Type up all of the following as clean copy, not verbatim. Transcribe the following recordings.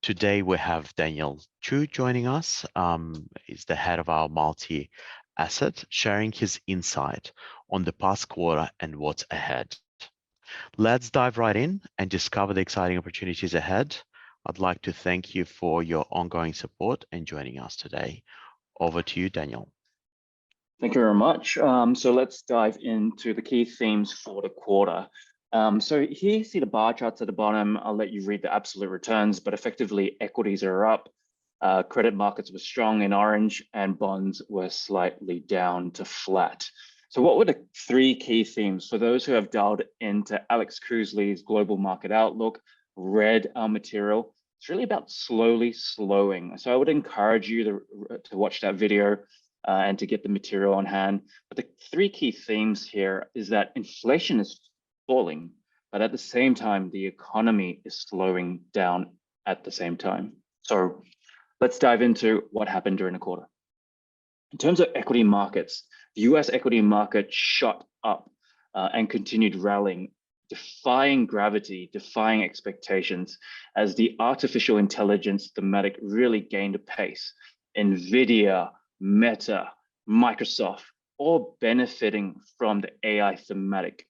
Today we have Daniel Chu joining us. He's the head of our multi-asset, sharing his insight on the past quarter and what's ahead. Let's dive right in and discover the exciting opportunities ahead. I'd like to thank you for your ongoing support and joining us today. Over to you, Daniel. Thank you very much. So let's dive into the key themes for the quarter. So here you see the bar charts at the bottom. I'll let you read the absolute returns, but effectively equities are up. Credit markets were strong in orange and bonds were slightly down to flat. So what were the three key themes? For those who have dialed into Alex Cruisley's Global Market Outlook, read our material, it's really about slowly slowing. So I would encourage you to watch that video and to get the material on hand. But the three key themes here is that inflation is falling, but at the same time, the economy is slowing down at the same time. So let's dive into what happened during the quarter. In terms of equity markets, the US equity market shot up and continued rallying, defying gravity, defying expectations as the artificial intelligence thematic really gained a pace. NVIDIA, Meta, Microsoft, all benefiting from the AI thematic.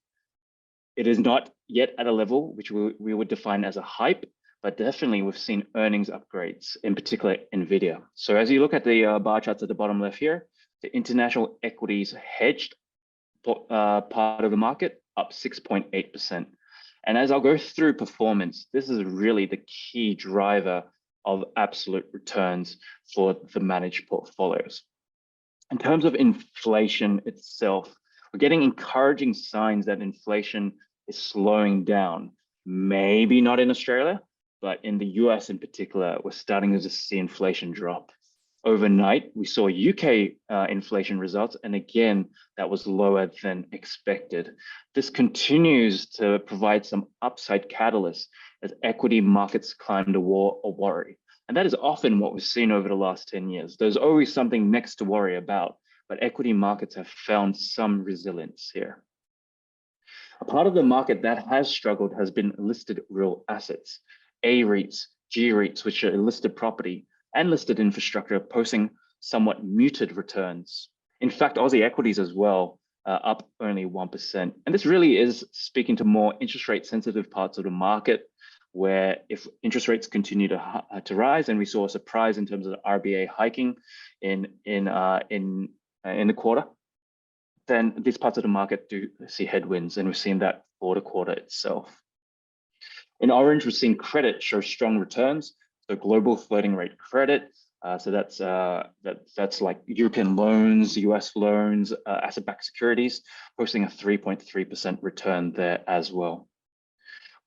It is not yet at a level which we would define as a hype, but definitely we've seen earnings upgrades, in particular NVIDIA. So as you look at the bar charts at the bottom left here, the international equities hedged part of the market up 6.8%. And as I'll go through performance, this is really the key driver of absolute returns for the managed portfolios. In terms of inflation itself, we're getting encouraging signs that inflation is slowing down. Maybe not in Australia, but in the US in particular, we're starting to see inflation drop. Overnight, we saw UK inflation results, and again, that was lower than expected. This continues to provide some upside catalyst as equity markets climb the wall of worry. And that is often what we've seen over the last 10 years. There's always something next to worry about, but equity markets have found some resilience here. A part of the market that has struggled has been listed real assets, A REITs, G REITs, which are listed property, and listed infrastructure posting somewhat muted returns. In fact, Aussie equities as well, up only 1%. And this really is speaking to more interest rate sensitive parts of the market, where if interest rates continue to rise, and we saw a surprise in terms of the RBA hiking in the quarter, then these parts of the market do see headwinds, and we've seen that for the quarter itself. In orange, we've seen credit show strong returns. So global floating rate credit, so that's like European loans, US loans, asset-backed securities, posting a 3.3% return there as well.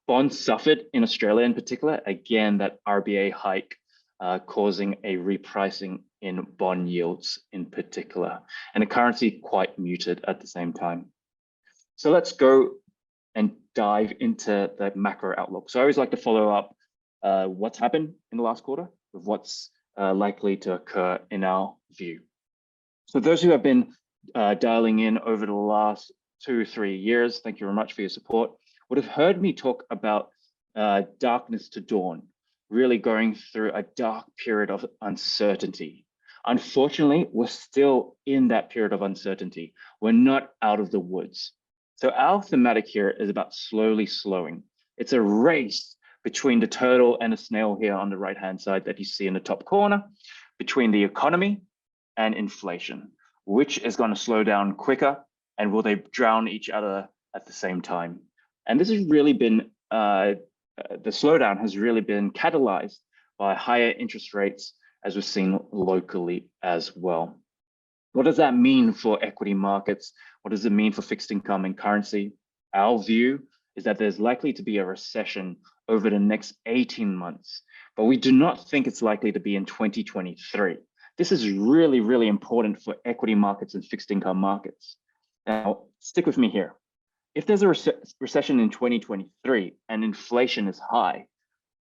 Bonds suffered in Australia in particular, again, that RBA hike causing a repricing in bond yields in particular, and the currency quite muted at the same time. So let's go and dive into the macro outlook. So I always like to follow up what's happened in the last quarter with what's likely to occur in our view. So those who have been dialing in over the last 2 or 3 years, thank you very much for your support, would have heard me talk about darkness to dawn, really going through a dark period of uncertainty. Unfortunately, we're still in that period of uncertainty. We're not out of the woods. So our thematic here is about slowly slowing. It's a race between the turtle and the snail here on the right-hand side that you see in the top corner, between the economy and inflation. Which is going to slow down quicker, and will they drown each other at the same time? And this has really been, the slowdown has really been catalyzed by higher interest rates, as we've seen locally as well. What does that mean for equity markets? What does it mean for fixed income and currency? Our view is that there's likely to be a recession over the next 18 months, but we do not think it's likely to be in 2023. This is really, really important for equity markets and fixed income markets. Now, stick with me here. If there's a recession in 2023 and inflation is high,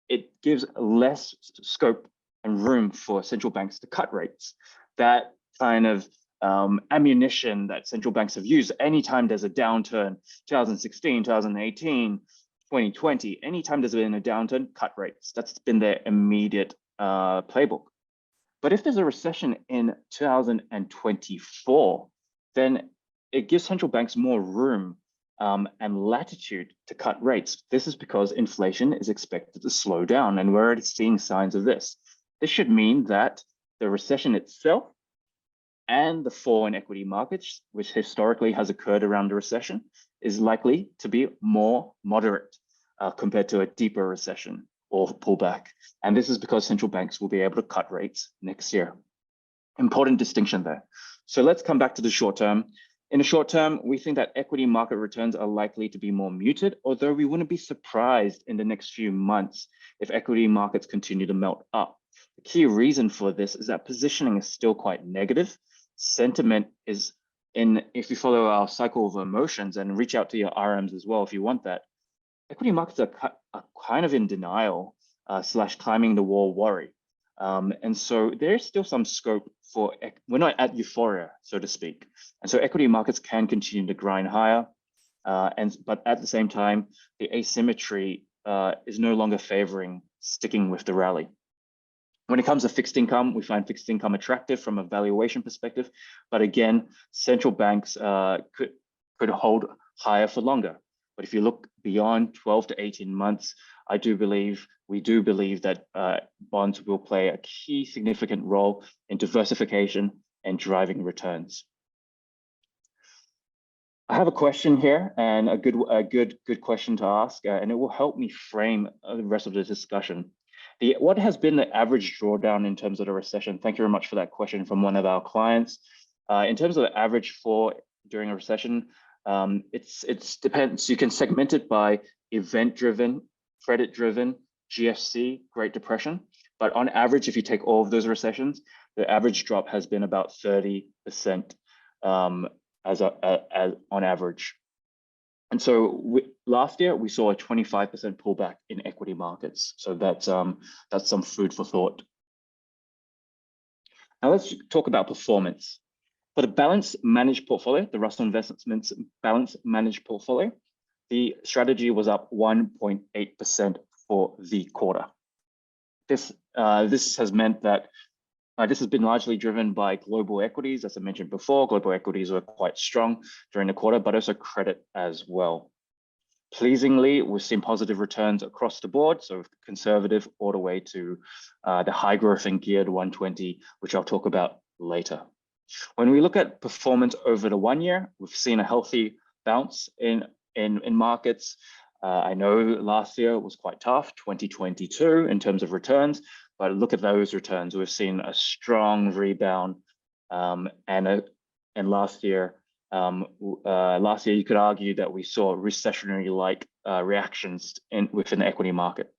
it gives less scope and room for central banks to cut rates. That kind of ammunition that central banks have used anytime there's a downturn, 2016, 2018, 2020, anytime there's been a downturn, cut rates. That's been their immediate playbook. But if there's a recession in 2024, then it gives central banks more room and latitude to cut rates. This is because inflation is expected to slow down, and we're already seeing signs of this. This should mean that the recession itself and the fall in equity markets, which historically has occurred around the recession, is likely to be more moderate compared to a deeper recession or pullback. And this is because central banks will be able to cut rates next year. Important distinction there. So let's come back to the short term. In the short term, we think that equity market returns are likely to be more muted, although we wouldn't be surprised in the next few months if equity markets continue to melt up. The key reason for this is that positioning is still quite negative. Sentiment is if you follow our cycle of emotions and reach out to your RMs as well, if you want that, equity markets are kind of in denial / climbing the wall worry. And so there's still some scope for, we're not at euphoria, so to speak. And so equity markets can continue to grind higher. But at the same time, the asymmetry is no longer favoring sticking with the rally. When it comes to fixed income, we find fixed income attractive from a valuation perspective. But again, central banks could hold higher for longer. But if you look beyond 12 to 18 months, we do believe that bonds will play a key significant role in diversification and driving returns. I have a question here, and a good question to ask, and it will help me frame the rest of the discussion. What has been the average drawdown in terms of the recession? Thank you very much for that question from one of our clients. In terms of the average for during a recession, it depends. You can segment it by event-driven, credit-driven, GFC, Great Depression. But on average, if you take all of those recessions, the average drop has been about 30% on average. And so last year, we saw a 25% pullback in equity markets. So that's some food for thought. Now let's talk about performance. For the balanced managed portfolio, the Russell Investments balanced managed portfolio, the strategy was up 1.8% for the quarter. This has meant that this has been largely driven by global equities. As I mentioned before, global equities were quite strong during the quarter, but also credit as well. Pleasingly, we've seen positive returns across the board, so conservative all the way to the high growth and geared 120, which I'll talk about later. When we look at performance over the 1 year, we've seen a healthy bounce in markets. I know last year was quite tough, 2022 in terms of returns, but look at those returns. We've seen a strong rebound, and last year you could argue that we saw recessionary-like reactions within the equity market.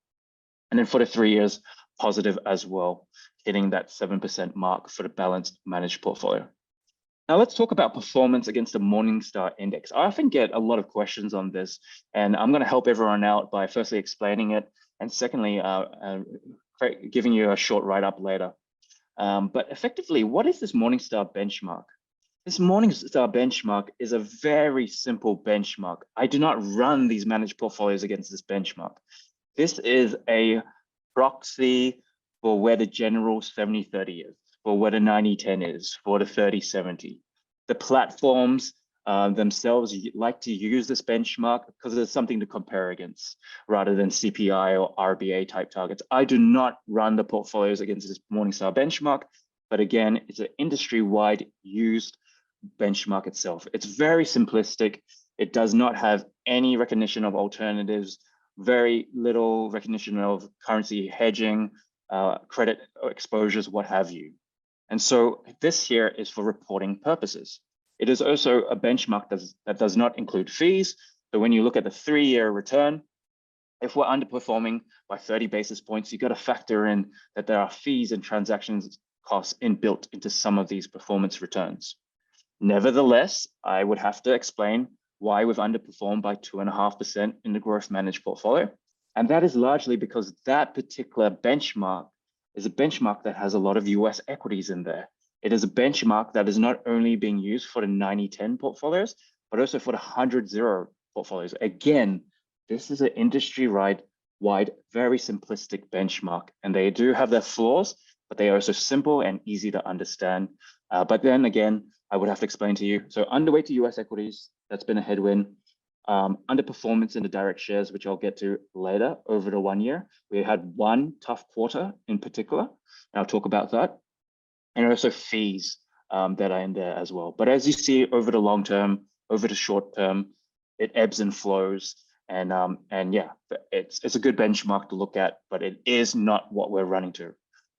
And then for the 3 years, positive as well, hitting that 7% mark for the balanced managed portfolio. Now let's talk about performance against the Morningstar Index. I often get a lot of questions on this, and I'm going to help everyone out by firstly explaining it, and secondly, giving you a short write-up later. But effectively, what is this Morningstar benchmark? This Morningstar benchmark is a very simple benchmark. I do not run these managed portfolios against this benchmark. This is a proxy for where the general 70-30 is, for where the 90-10 is, for the 30-70. The platforms themselves like to use this benchmark because there's something to compare against rather than CPI or RBA type targets. I do not run the portfolios against this Morningstar benchmark, but again, it's an industry-wide used benchmark itself. It's very simplistic. It does not have any recognition of alternatives, very little recognition of currency hedging, credit exposures, what have you. And so this here is for reporting purposes. It is also a benchmark that does not include fees. So when you look at the 3-year return, if we're underperforming by 30 basis points, you've got to factor in that there are fees and transactions costs inbuilt into some of these performance returns. Nevertheless, I would have to explain why we've underperformed by 2.5% in the growth managed portfolio. And that is largely because that particular benchmark is a benchmark that has a lot of US equities in there. It is a benchmark that is not only being used for the 90-10 portfolios, but also for the 100-0 portfolios. Again, this is an industry-wide, very simplistic benchmark, and they do have their flaws, but they are also simple and easy to understand. But then again, I would have to explain to you. So underweight to US equities, that's been a headwind. Underperformance in the direct shares, which I'll get to later over the 1 year. We had one tough quarter in particular, and I'll talk about that. And also fees that are in there as well. But as you see over the long term, over the short term, it ebbs and flows. And yeah, it's a good benchmark to look at, but it is not what we're running to.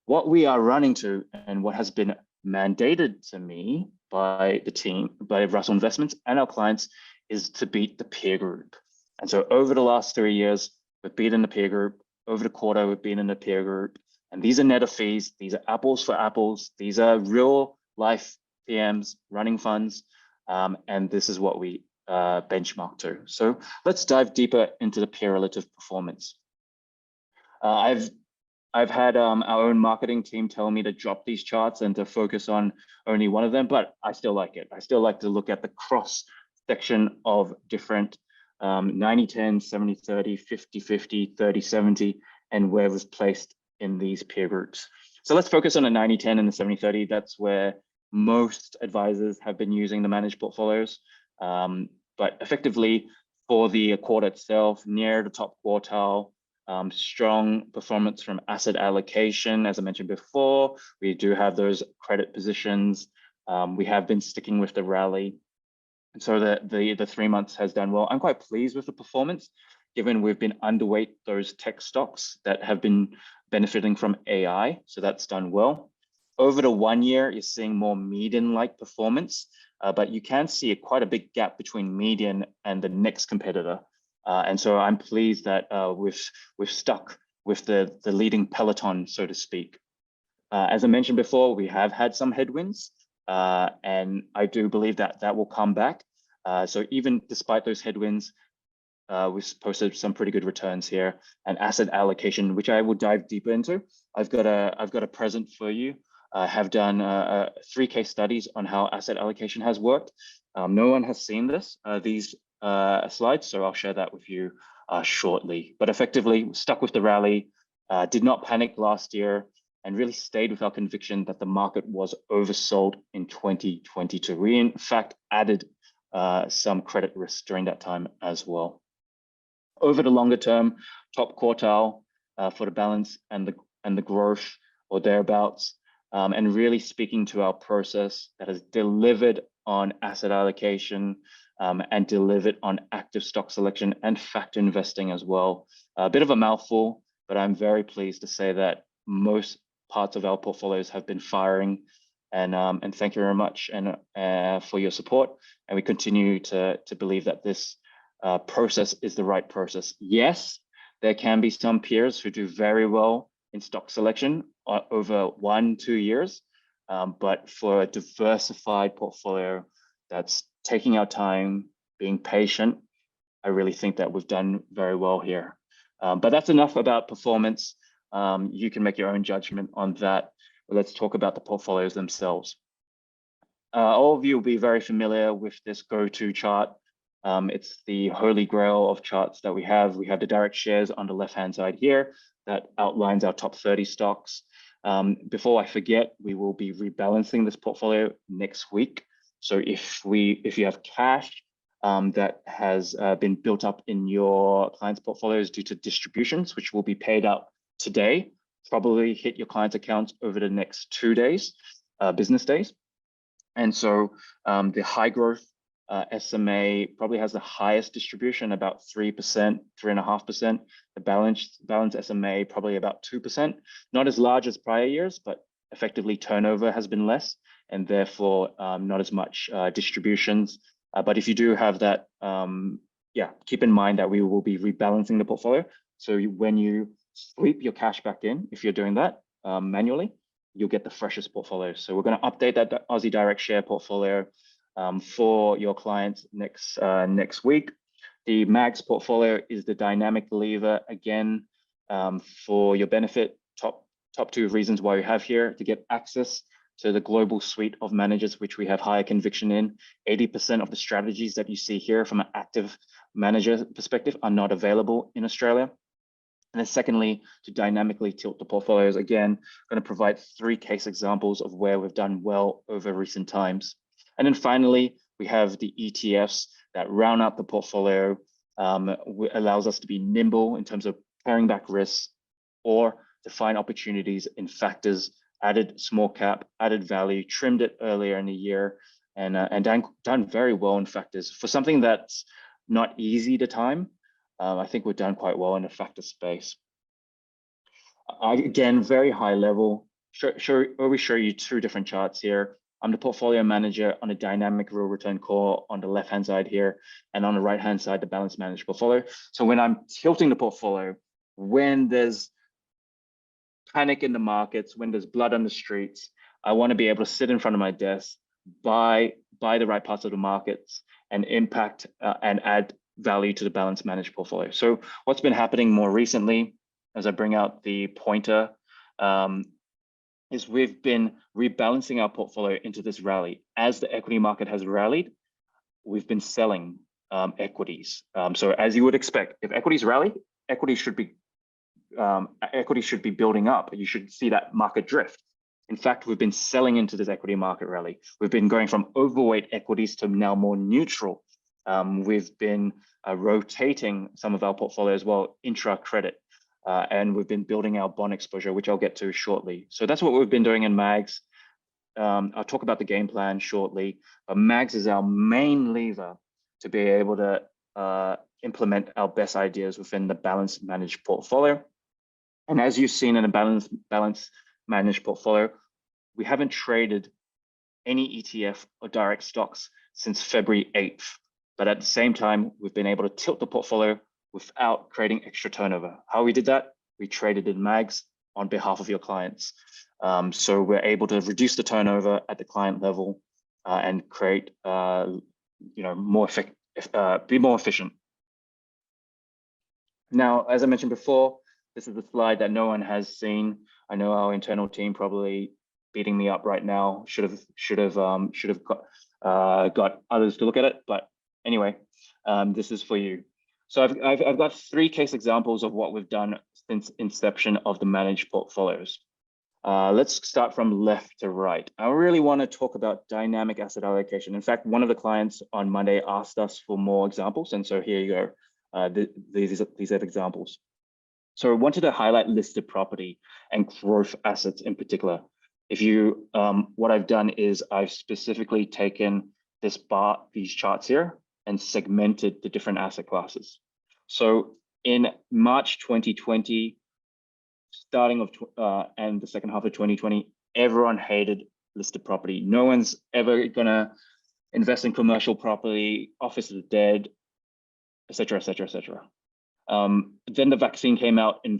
What we are running to, and what has been mandated to me by the team, by Russell Investments and our clients, is to beat the peer group. And so over the last 3 years, we've beaten the peer group. Over the quarter, we've been in the peer group. And these are net of fees. These are apples for apples. These are real life PMs running funds. And this is what we benchmark to. So let's dive deeper into the peer relative performance. I've had our own marketing team tell me to drop these charts and to focus on only one of them, but I still like it. I still like to look at the cross section of different 90-10, 70-30, 50-50, 30-70, and where it was placed in these peer groups. So let's focus on the 90-10 and the 70-30. That's where most advisors have been using the managed portfolios. But effectively, for the quarter itself, near the top quartile, strong performance from asset allocation. As I mentioned before, we do have those credit positions. We have been sticking with the rally. And so the 3 months has done well. I'm quite pleased with the performance, given we've been underweight those tech stocks that have been benefiting from AI. So that's done well. Over the 1 year, you're seeing more median-like performance, but you can see quite a big gap between median and the next competitor. And so I'm pleased that we've stuck with the leading peloton, so to speak. As I mentioned before, we have had some headwinds, and I do believe that that will come back. So even despite those headwinds, we've posted some pretty good returns here, and asset allocation, which I will dive deeper into. I've got a present for you. I have done 3 case studies on how asset allocation has worked. No one has seen these slides, so I'll share that with you shortly. But effectively, stuck with the rally, did not panic last year, and really stayed with our conviction that the market was oversold in 2022. We, in fact, added some credit risk during that time as well. Over the longer term, top quartile for the balance and the growth or thereabouts, and really speaking to our process that has delivered on asset allocation and delivered on active stock selection and factor investing as well. A bit of a mouthful, but I'm very pleased to say that most parts of our portfolios have been firing, and thank you very much and for your support. And we continue to believe that this process is the right process. Yes, there can be some peers who do very well in stock selection over 1-2 years, but for a diversified portfolio that's taking our time, being patient, I really think that we've done very well here. But that's enough about performance. You can make your own judgment on that. But let's talk about the portfolios themselves. All of you will be very familiar with this go-to chart. It's the holy grail of charts that we have. We have the direct shares on the left-hand side here that outlines our top 30 stocks. Before I forget, we will be rebalancing this portfolio next week. So if you have cash that has been built up in your clients' portfolios due to distributions, which will be paid out today, probably hit your clients' accounts over the next 2 days, business days. And so the high growth SMA probably has the highest distribution, about 3%, 3.5%. The balance SMA probably about 2%. Not as large as prior years, but effectively turnover has been less, and therefore not as much distributions. But if you do have that, keep in mind that we will be rebalancing the portfolio. So when you sweep your cash back in, if you're doing that manually, you'll get the freshest portfolio. So we're going to update that Aussie direct share portfolio for your clients next week. The MAGS portfolio is the dynamic lever again for your benefit. Top 2 reasons why we have here to get access to the global suite of managers, which we have higher conviction in. 80% of the strategies that you see here from an active manager perspective are not available in Australia. And then secondly, to dynamically tilt the portfolios. Again, I'm going to provide 3 case examples of where we've done well over recent times. And then finally, we have the ETFs that round out the portfolio, allows us to be nimble in terms of paring back risks or to find opportunities in factors, added small cap, added value, trimmed it earlier in the year, and done very well in factors. For something that's not easy to time, I think we've done quite well in the factor space. Again, very high level. We show you 2 different charts here. I'm the portfolio manager on a dynamic real return core on the left-hand side here, and on the right-hand side, the balance managed portfolio. So when I'm tilting the portfolio, when there's panic in the markets, when there's blood on the streets, I want to be able to sit in front of my desk, buy the right parts of the markets, and impact and add value to the balance managed portfolio. So what's been happening more recently, as I bring out the pointer, is we've been rebalancing our portfolio into this rally. As the equity market has rallied, we've been selling equities. So as you would expect, if equities rally, equities should be building up. You should see that market drift. In fact, we've been selling into this equity market rally. We've been going from overweight equities to now more neutral. We've been rotating some of our portfolio as well, intra credit. And we've been building our bond exposure, which I'll get to shortly. So that's what we've been doing in MAGS. I'll talk about the game plan shortly, but MAGS is our main lever to be able to implement our best ideas within the balance managed portfolio. And as you've seen in a balance managed portfolio, we haven't traded any ETF or direct stocks since February 8th. But at the same time, we've been able to tilt the portfolio without creating extra turnover. How we did that? We traded in MAGS on behalf of your clients. So we're able to reduce the turnover at the client level and create, be more efficient. Now, as I mentioned before, this is the slide that no one has seen. I know our internal team probably beating me up right now. Should have got others to look at it, but anyway, this is for you. So I've got 3 case examples of what we've done since inception of the managed portfolios. Let's start from left to right. I really want to talk about dynamic asset allocation. In fact, one of the clients on Monday asked us for more examples, and so here you go. These are examples. So I wanted to highlight listed property and growth assets in particular. What I've done is I've specifically taken these charts here and segmented the different asset classes. So in March 2020, starting of and the second half of 2020, everyone hated listed property. No one's ever gonna invest in commercial property, office is dead, etc., etc., etc. Then the vaccine came out in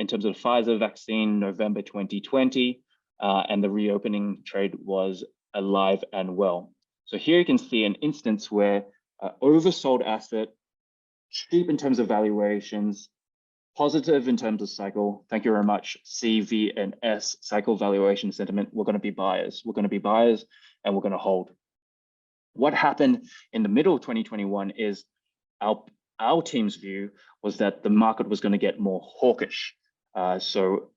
terms of the Pfizer vaccine, November 2020, and the reopening trade was alive and well. So here you can see an instance where oversold asset, cheap in terms of valuations, positive in terms of cycle. Thank you very much. C, V, and S, cycle valuation sentiment. We're going to be buyers. We're going to be buyers and we're going to hold. What happened in the middle of 2021 is our team's view was that the market was going to get more hawkish. So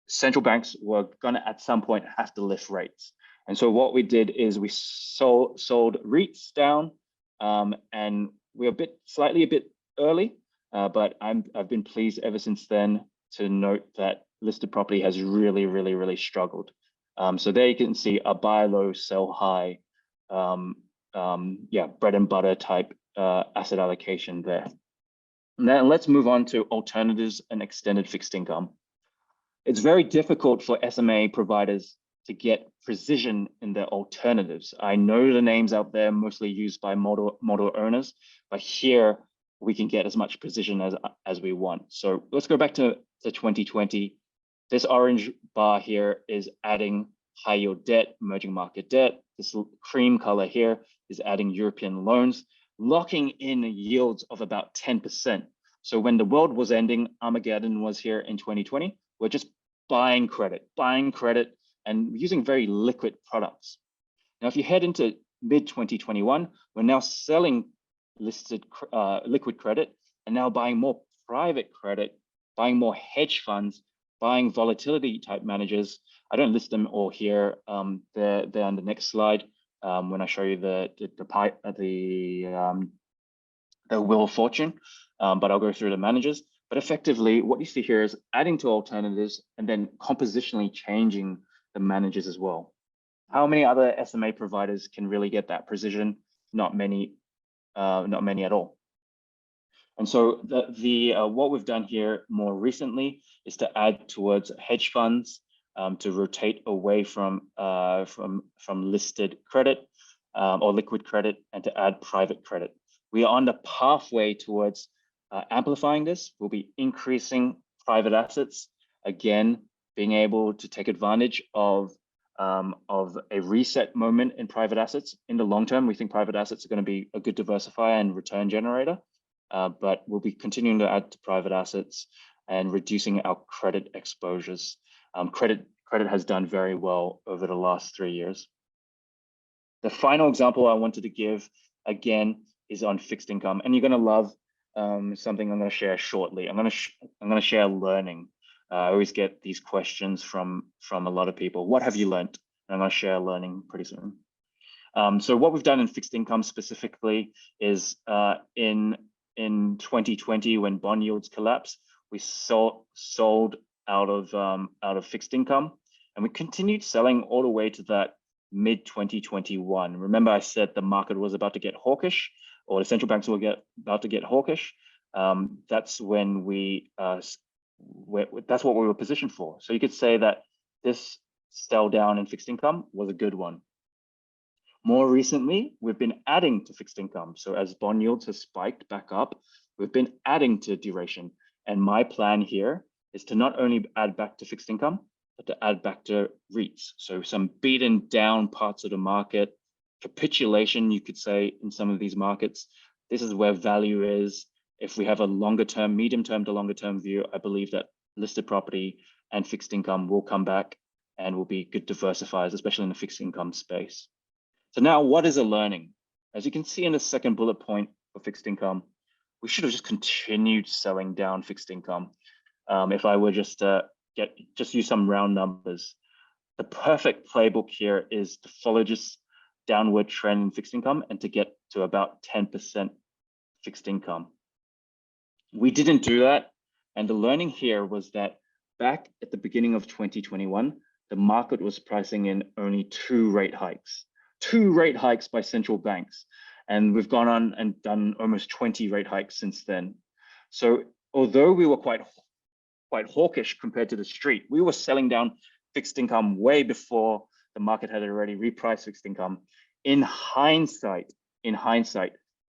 central banks were going to at some point have to lift rates. And so what we did is we sold REITs down, and we're slightly a bit early, but I've been pleased ever since then to note that listed property has really, really, really struggled. So there you can see a buy low, sell high, bread and butter type asset allocation there. Now let's move on to alternatives and extended fixed income. It's very difficult for SMA providers to get precision in their alternatives. I know the names out there mostly used by model owners, but here we can get as much precision as we want. So let's go back to 2020. This orange bar here is adding high yield debt, emerging market debt. This cream color here is adding European loans, locking in yields of about 10%. So when the world was ending, Armageddon was here in 2020, we're just buying credit, and using very liquid products. Now, if you head into mid-2021, we're now selling listed liquid credit and now buying more private credit, buying more hedge funds, buying volatility type managers. I don't list them all here. They're on the next slide when I show you the Wheel of Fortune, but I'll go through the managers. But effectively, what you see here is adding to alternatives and then compositionally changing the managers as well. How many other SMA providers can really get that precision? Not many at all. And so what we've done here more recently is to add towards hedge funds, to rotate away from listed credit or liquid credit, and to add private credit. We are on the pathway towards amplifying this. We'll be increasing private assets, again, being able to take advantage of a reset moment in private assets. In the long term, we think private assets are going to be a good diversifier and return generator, but we'll be continuing to add to private assets and reducing our credit exposures. Credit has done very well over the last 3 years. The final example I wanted to give, again, is on fixed income, and you're going to love something I'm going to share shortly. I'm going to share learning. I always get these questions from a lot of people. What have you learned? And I'm going to share learning pretty soon. So what we've done in fixed income specifically is in 2020, when bond yields collapsed, we sold out of fixed income, and we continued selling all the way to that mid 2021. Remember, I said the market was about to get hawkish, or the central banks were about to get hawkish. That's when that's what we were positioned for. So you could say that this sell down in fixed income was a good one. More recently, we've been adding to fixed income. So as bond yields have spiked back up, we've been adding to duration. And my plan here is to not only add back to fixed income, but to add back to REITs. So some beaten down parts of the market, capitulation, you could say, in some of these markets. This is where value is. If we have a longer term, medium term to longer term view, I believe that listed property and fixed income will come back and will be good diversifiers, especially in the fixed income space. So now, what is a learning? As you can see in the second bullet point for fixed income, we should have just continued selling down fixed income. If I were just use some round numbers, the perfect playbook here is to follow just downward trend in fixed income and to get to about 10% fixed income. We didn't do that. And the learning here was that back at the beginning of 2021, the market was pricing in only 2 rate hikes by central banks. And we've gone on and done almost 20 rate hikes since then. So although we were quite hawkish compared to the street, we were selling down fixed income way before the market had already repriced fixed income. In hindsight,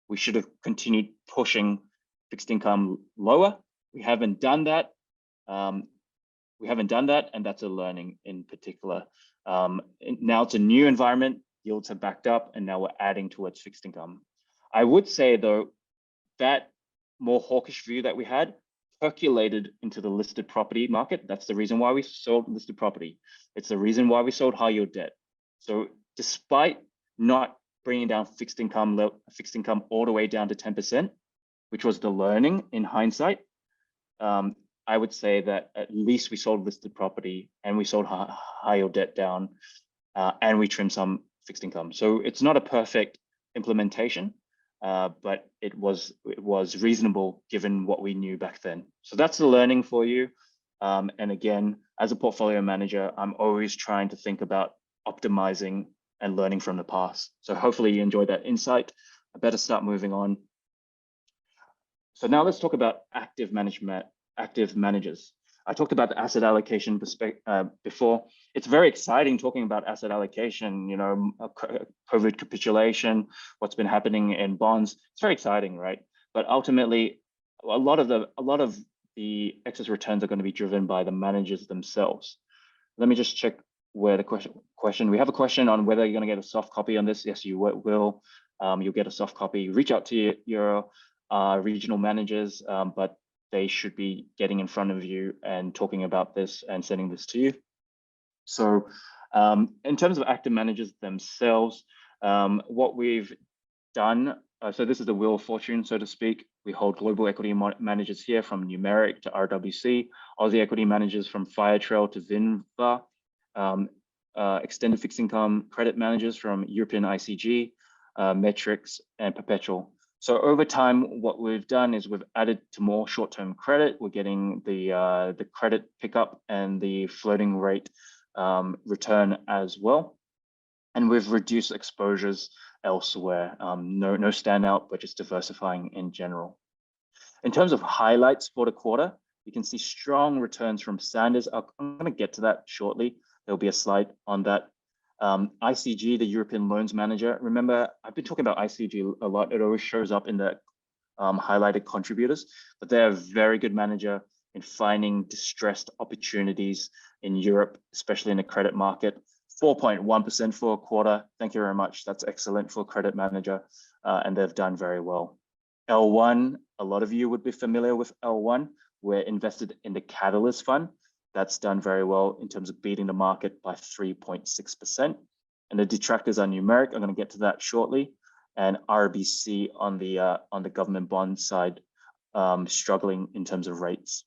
we should have continued pushing fixed income lower. We haven't done that. And that's a learning in particular. Now it's a new environment. Yields have backed up, and now we're adding towards fixed income. I would say, though, that more hawkish view that we had percolated into the listed property market. That's the reason why we sold listed property. It's the reason why we sold high yield debt. So despite not bringing down fixed income all the way down to 10%, which was the learning in hindsight, I would say that at least we sold listed property and we sold high yield debt down, and we trimmed some fixed income. So it's not a perfect implementation, but it was reasonable given what we knew back then. So that's the learning for you. And again, as a portfolio manager, I'm always trying to think about optimizing and learning from the past. So hopefully you enjoyed that insight. I better start moving on. So now let's talk about active managers. I talked about the asset allocation before. It's very exciting talking about asset allocation, you know, COVID capitulation, what's been happening in bonds. It's very exciting, right? But ultimately, a lot of the excess returns are going to be driven by the managers themselves. Let me just check where the question. We have a question on whether you're going to get a soft copy on this. Yes, you will. You'll get a soft copy. Reach out to your regional managers, but they should be getting in front of you and talking about this and sending this to you. So In terms of active managers themselves, what we've done, so this is the wheel of fortune, so to speak. We hold global equity managers here from Numeric to RWC, Aussie equity managers from Firetrail to Vinva, extended fixed income credit managers from European ICG, Metrics, and Perpetual. So over time, what we've done is we've added to more short-term credit. We're getting the credit pickup and the floating rate return as well. And we've reduced exposures elsewhere. No standout, but just diversifying in general. In terms of highlights for the quarter, you can see strong returns from Sanders. I'm going to get to that shortly. There'll be a slide on that. ICG, the European Loans Manager. Remember, I've been talking about ICG a lot. It always shows up in the highlighted contributors, but they're a very good manager in finding distressed opportunities in Europe, especially in the credit market. 4.1% for a quarter. Thank you very much. That's excellent for a credit manager, and they've done very well. L1, a lot of you would be familiar with L1. We're invested in the Catalyst Fund. That's done very well in terms of beating the market by 3.6%. And the detractors are Numeric. I'm going to get to that shortly. And RBC on the government bond side, struggling in terms of rates.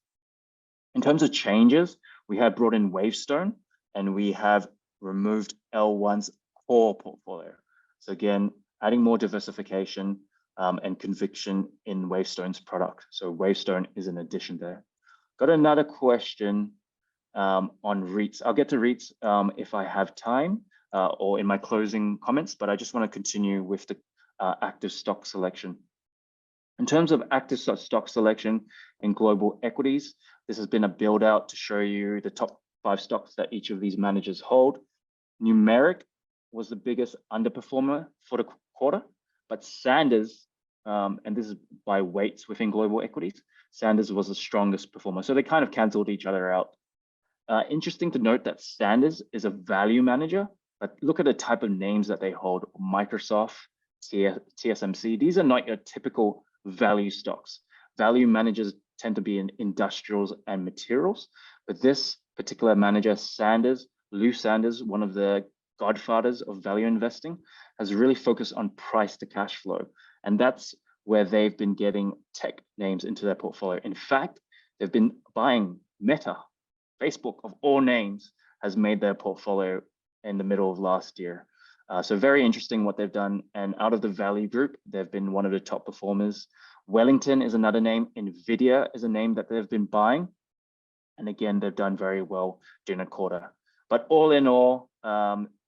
In terms of changes, we have brought in Wavestone, and we have removed L1's core portfolio. So again, adding more diversification and conviction in Wavestone's product. So Wavestone is an addition there. Got another question on REITs. I'll get to REITs if I have time or in my closing comments, but I just want to continue with the active stock selection. In terms of active stock selection in global equities, this has been a build out to show you the top 5 stocks that each of these managers hold. Numeric was the biggest underperformer for the quarter, but Sanders, and this is by weights within global equities, Sanders was the strongest performer. So they kind of canceled each other out. Interesting to note that Sanders is a value manager, but look at the type of names that they hold: Microsoft, TSMC. These are not your typical value stocks. Value managers tend to be in industrials and materials, but this particular manager, Sanders, Lou Sanders, one of the godfathers of value investing, has really focused on price to cash flow. And that's where they've been getting tech names into their portfolio. In fact, they've been buying Meta. Facebook, of all names, has made their portfolio in the middle of last year. So very interesting what they've done. And out of the value group, they've been one of the top performers. Wellington is another name. NVIDIA is a name that they've been buying. And again, they've done very well during the quarter. But all in all,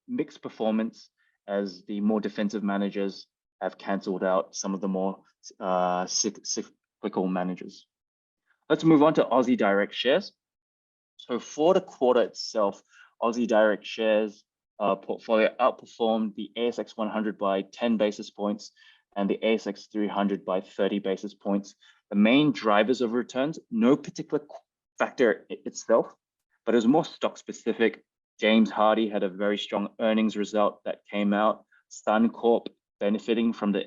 mixed performance as the more defensive managers have canceled out some of the more cyclical managers. Let's move on to Aussie Direct Shares. So for the quarter itself, Aussie Direct Shares portfolio outperformed the ASX 100 by 10 basis points and the ASX 300 by 30 basis points. The main drivers of returns, no particular factor itself, but it was more stock specific. James Hardie had a very strong earnings result that came out. Suncorp benefiting from the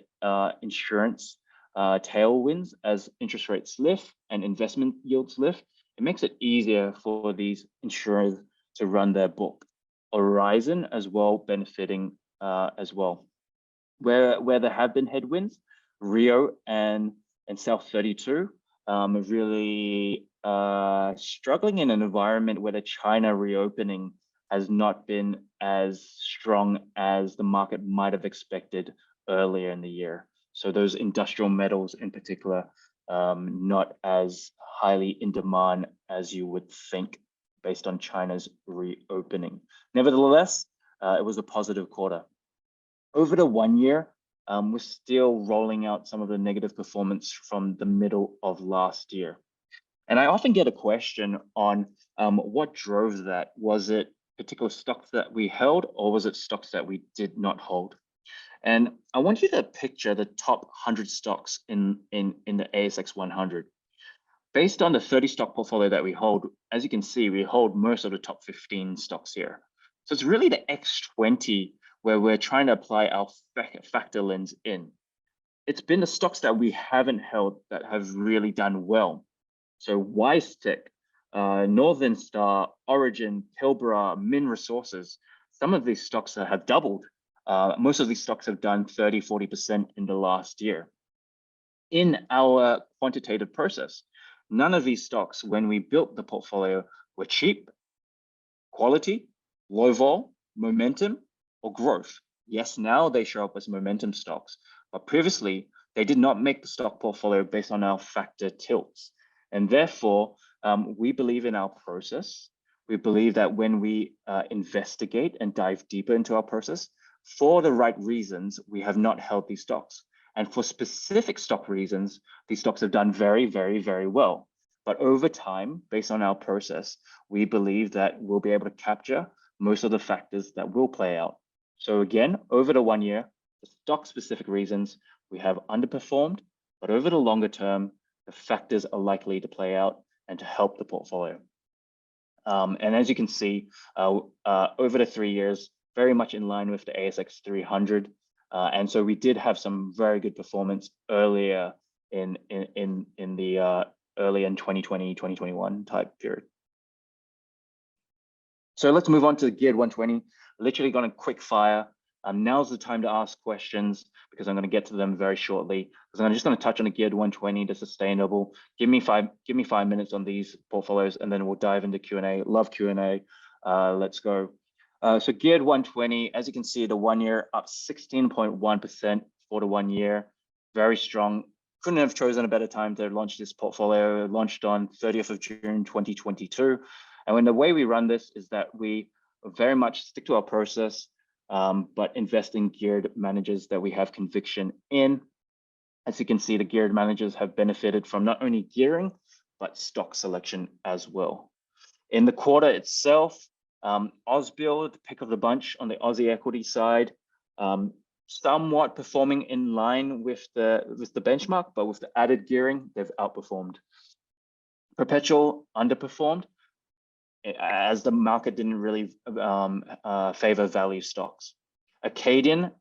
insurance tailwinds as interest rates lift and investment yields lift. It makes it easier for these insurers to run their book. Horizon as well benefiting as well. Where there have been headwinds, Rio and South 32 really struggling in an environment where the China reopening has not been as strong as the market might have expected earlier in the year. So those industrial metals in particular, not as highly in demand as you would think based on China's reopening. Nevertheless, it was a positive quarter. Over the 1 year, we're still rolling out some of the negative performance from the middle of last year. And I often get a question on what drove that. Was it particular stocks that we held, or was it stocks that we did not hold? And I want you to picture the top 100 stocks in the ASX 100. Based on the 30 stock portfolio that we hold, as you can see, we hold most of the top 15 stocks here. So it's really the X20 where we're trying to apply our factor lens in. It's been the stocks that we haven't held that have really done well. So WiseTech, Northern Star, Origin, Pilbara, Min Resources, some of these stocks have doubled. Most of these stocks have done 30, 40% in the last year. In our quantitative process, none of these stocks, when we built the portfolio, were cheap, quality, low vol, momentum, or growth. Yes, now they show up as momentum stocks, but previously they did not make the stock portfolio based on our factor tilts. And therefore, we believe in our process. We believe that when we investigate and dive deeper into our process, for the right reasons, we have not held these stocks. And for specific stock reasons, these stocks have done very, very, very well. But over time, based on our process, we believe that we'll be able to capture most of the factors that will play out. So again, over the 1 year, for stock-specific reasons, we have underperformed, but over the longer term, the factors are likely to play out and to help the portfolio. And as you can see, over the 3 years, very much in line with the ASX 300. And so we did have some very good performance earlier in 2020, 2021 type period. So let's move on to the Geared 120. Literally going to quick fire. Now's the time to ask questions because I'm going to get to them very shortly. Because I'm just going to touch on the Geared 120, the sustainable. Give me 5 minutes on these portfolios, and then we'll dive into Q&A. Love Q&A. Let's go. So Geared 120, as you can see, the 1 year up 16.1% for the 1 year. Very strong. Couldn't have chosen a better time to launch this portfolio. It launched on 30th of June, 2022. And when the way we run this is that we very much stick to our process, but invest in geared managers that we have conviction in. As you can see, the geared managers have benefited from not only gearing, but stock selection as well. In the quarter itself, Ausbuild, pick of the bunch on the Aussie equity side, somewhat performing in line with the benchmark, but with the added gearing, they've outperformed. Perpetual underperformed as the market didn't really favor value stocks. Acadian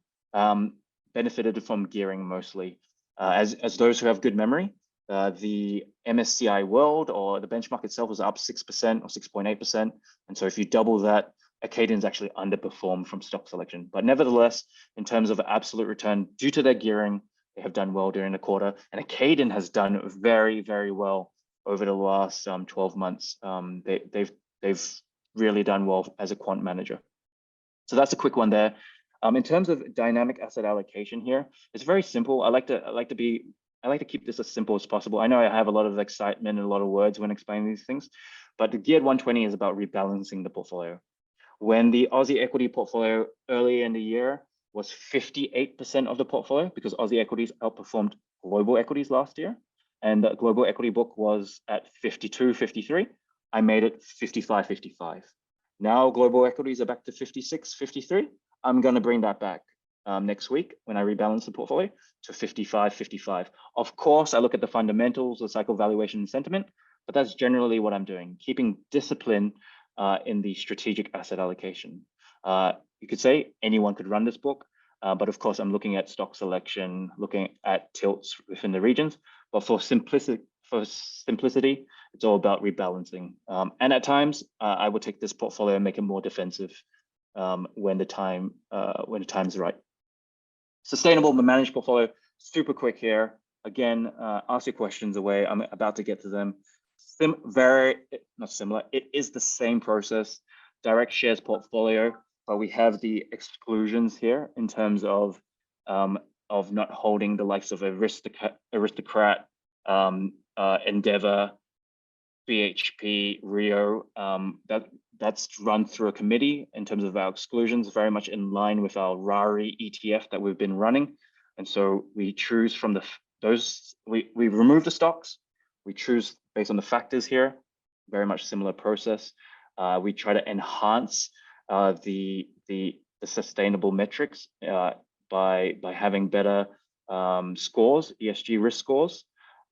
benefited from gearing mostly. As those who have good memory, the MSCI World or the benchmark itself was up 6% or 6.8%. And so if you double that, Acadian's actually underperformed from stock selection. But nevertheless, in terms of absolute return, due to their gearing, they have done well during the quarter. And Acadian has done very, very well over the last 12 months. They've really done well as a quant manager. So that's a quick one there. In terms of dynamic asset allocation here, it's very simple. I like to keep this as simple as possible. I know I have a lot of excitement and a lot of words when explaining these things, but the Geared 120 is about rebalancing the portfolio. When the Aussie equity portfolio early in the year was 58% of the portfolio, because Aussie equities outperformed global equities last year, and the global equity book was at 52, 53, I made it 55, 55. Now global equities are back to 56, 53. I'm going to bring that back next week when I rebalance the portfolio to 55, 55. Of course, I look at the fundamentals, the cycle valuation and sentiment, but that's generally what I'm doing, keeping discipline in the strategic asset allocation. You could say anyone could run this book, but of course, I'm looking at stock selection, looking at tilts within the regions. But for simplicity, it's all about rebalancing. And at times, I will take this portfolio and make it more defensive when the time is right. Sustainable managed portfolio, super quick here. Again, ask your questions away. I'm about to get to them. Not similar. It is the same process. Direct shares portfolio, but we have the exclusions here in terms of not holding the likes of Aristocrat, Endeavour, BHP, Rio. That's run through a committee in terms of our exclusions, very much in line with our RARI ETF that we've been running. And so we choose from we remove the stocks, we choose based on the factors here, very much similar process. We try to enhance the sustainable metrics by having better scores, ESG risk scores,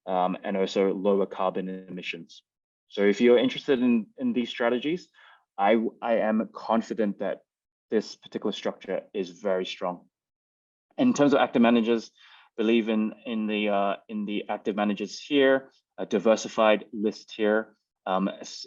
and also lower carbon emissions. So if you're interested in these strategies, I am confident that this particular structure is very strong. In terms of active managers, believe in the active managers here, a diversified list here.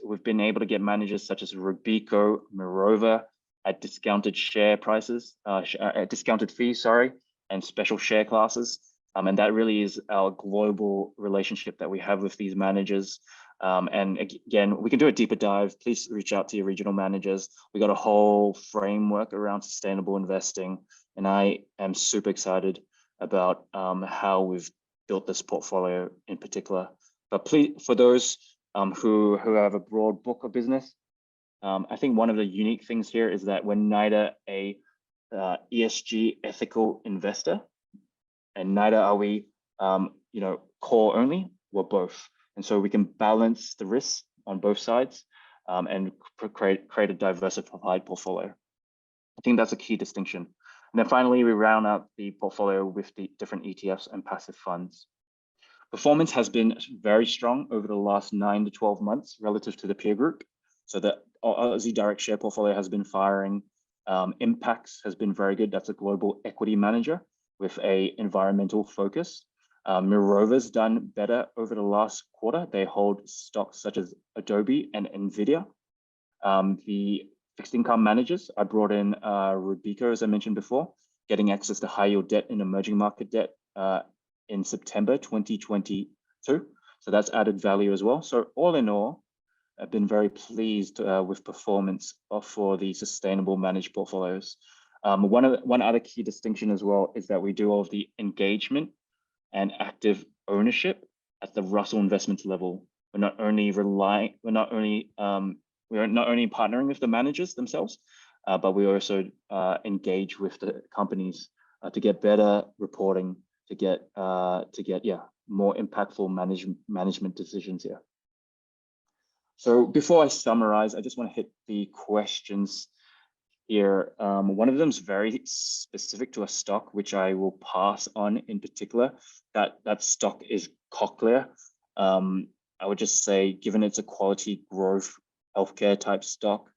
We've been able to get managers such as Robeco, Mirova, at discounted share prices, at discounted fees, sorry, and special share classes. And that really is our global relationship that we have with these managers. And again, we can do a deeper dive. Please reach out to your regional managers. We got a whole framework around sustainable investing, and I am super excited about how we've built this portfolio in particular. But please, for those who have a broad book of business, I think one of the unique things here is that we're neither a ESG ethical investor, and neither are we, core only. We're both, and so we can balance the risks on both sides and create a diversified portfolio. I think that's a key distinction. And then finally, we round out the portfolio with the different ETFs and passive funds. Performance has been very strong over the last 9 to 12 months relative to the peer group. So the Aussie Direct Share portfolio has been firing. Impacts has been very good. That's a global equity manager with a environmental focus. Mirova's done better over the last quarter. They hold stocks such as Adobe and Nvidia. The fixed income managers, I brought in Rubico, as I mentioned before, getting access to high yield debt and emerging market debt in September 2022. So that's added value as well. So all in all, I've been very pleased with performance for the sustainable managed portfolios. One other key distinction as well is that we do all of the engagement and active ownership at the Russell Investments level. We're not only partnering with the managers themselves, but we also engage with the companies to get better reporting, to get more impactful management decisions here. So before I summarize, I just want to hit the questions here. One of them is very specific to a stock, which I will pass on in particular. That stock is Cochlear. I would just say, given it's a quality growth healthcare type stock,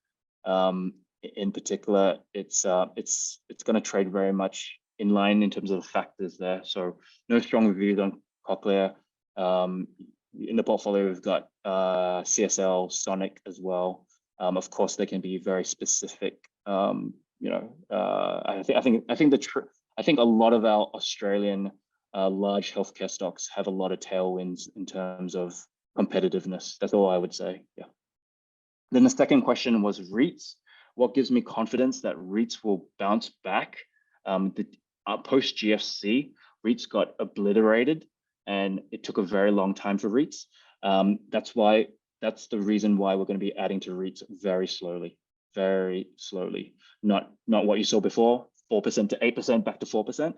in particular, it's going to trade very much in line in terms of the factors there. So no strong reviews on Cochlear. In the portfolio, we've got CSL, Sonic as well. Of course, they can be very specific. I think a lot of our Australian large healthcare stocks have a lot of tailwinds in terms of competitiveness. That's all I would say. Yeah. Then the second question was REITs. What gives me confidence that REITs will bounce back? Post GFC, REITs got obliterated, and it took a very long time for REITs. That's the reason why we're going to be adding to REITs very slowly. Not what you saw before, 4% to 8%, back to 4%.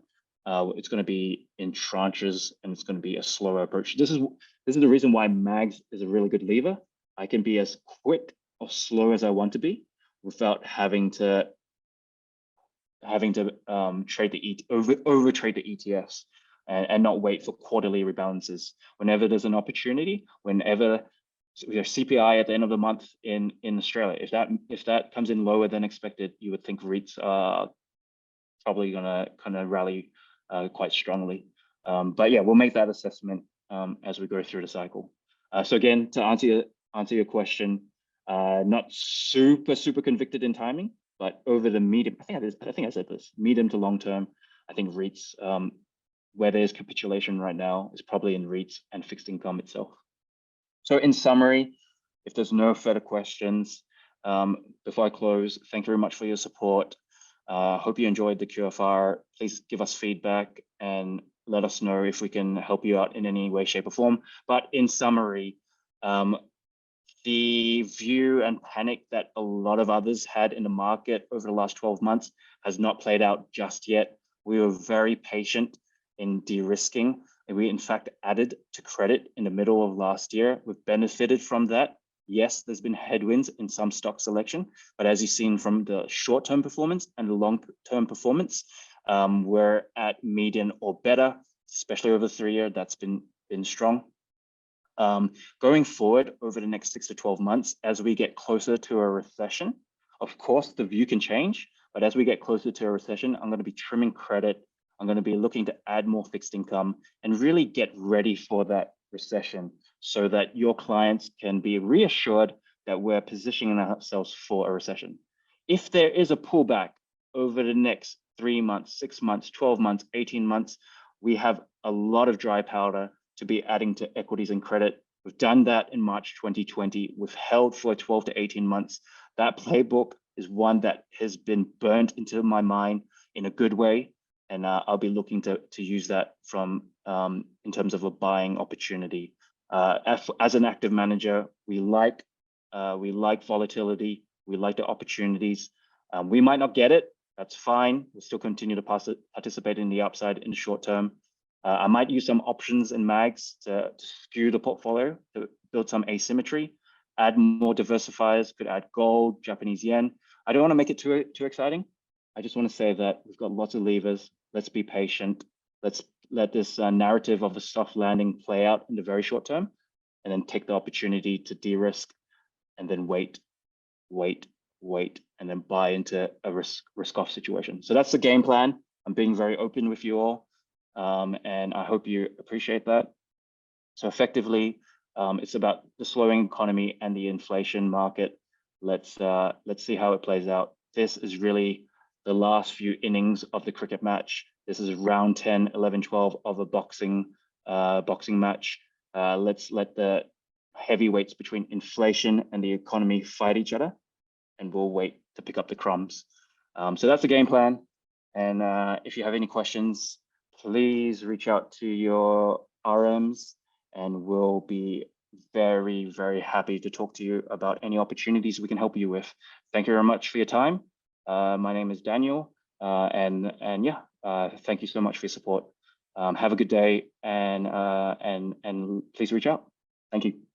It's going to be in tranches, and it's going to be a slower approach. This is the reason why MAGS is a really good lever. I can be as quick or slow as I want to be without having to trade the overtrade the ETFs and not wait for quarterly rebalances. Whenever there's an opportunity, whenever we have CPI at the end of the month in Australia, if that comes in lower than expected, you would think REITs are probably gonna kind of rally quite strongly. But yeah, we'll make that assessment as we go through the cycle. So again, to answer your question, not super convicted in timing, but over the medium, I think I said this, medium to long term, I think REITs, where there's capitulation right now, is probably in REITs and fixed income itself. So in summary, if there's no further questions, before I close, thank you very much for your support. Hope you enjoyed the QFR. Please give us feedback and let us know if we can help you out in any way, shape, or form. But in summary, the view and panic that a lot of others had in the market over the last 12 months has not played out just yet. We were very patient in de-risking, and we in fact added to credit in the middle of last year. We've benefited from that. Yes, there's been headwinds in some stock selection, but as you've seen from the short-term performance and the long-term performance, we're at median or better, especially over 3 years. That's been strong. Going forward over the next 6 to 12 months, as we get closer to a recession, of course, the view can change, but as we get closer to a recession, I'm going to be trimming credit. I'm going to be looking to add more fixed income and really get ready for that recession so that your clients can be reassured that we're positioning ourselves for a recession. If there is a pullback over the next 3 months, 6 months, 12 months, 18 months, we have a lot of dry powder to be adding to equities and credit. We've done that in March 2020. We've held for 12 to 18 months. That playbook is one that has been burnt into my mind in a good way. And I'll be looking to use that from in terms of a buying opportunity. As an active manager, we like volatility. We like the opportunities. We might not get it. That's fine. We'll still continue to participate in the upside in the short term. I might use some options and mags to skew the portfolio, to build some asymmetry, add more diversifiers, could add gold, Japanese yen. I don't want to make it too exciting. I just want to say that we've got lots of levers. Let's be patient. Let's let this narrative of a soft landing play out in the very short term, and then take the opportunity to de-risk, and then wait, and then buy into a risk-off situation. So that's the game plan. I'm being very open with you all, and I hope you appreciate that. So effectively, it's about the slowing economy and the inflation market. Let's see how it plays out. This is really the last few innings of the cricket match. This is round 10, 11, 12 of a boxing match. Let's let the heavyweights between inflation and the economy fight each other, and we'll wait to pick up the crumbs. So that's the game plan. And if you have any questions, please reach out to your RMs, and we'll be very, very happy to talk to you about any opportunities we can help you with. Thank you very much for your time. My name is Daniel, and yeah, thank you so much for your support. Have a good day, and please reach out. Thank you.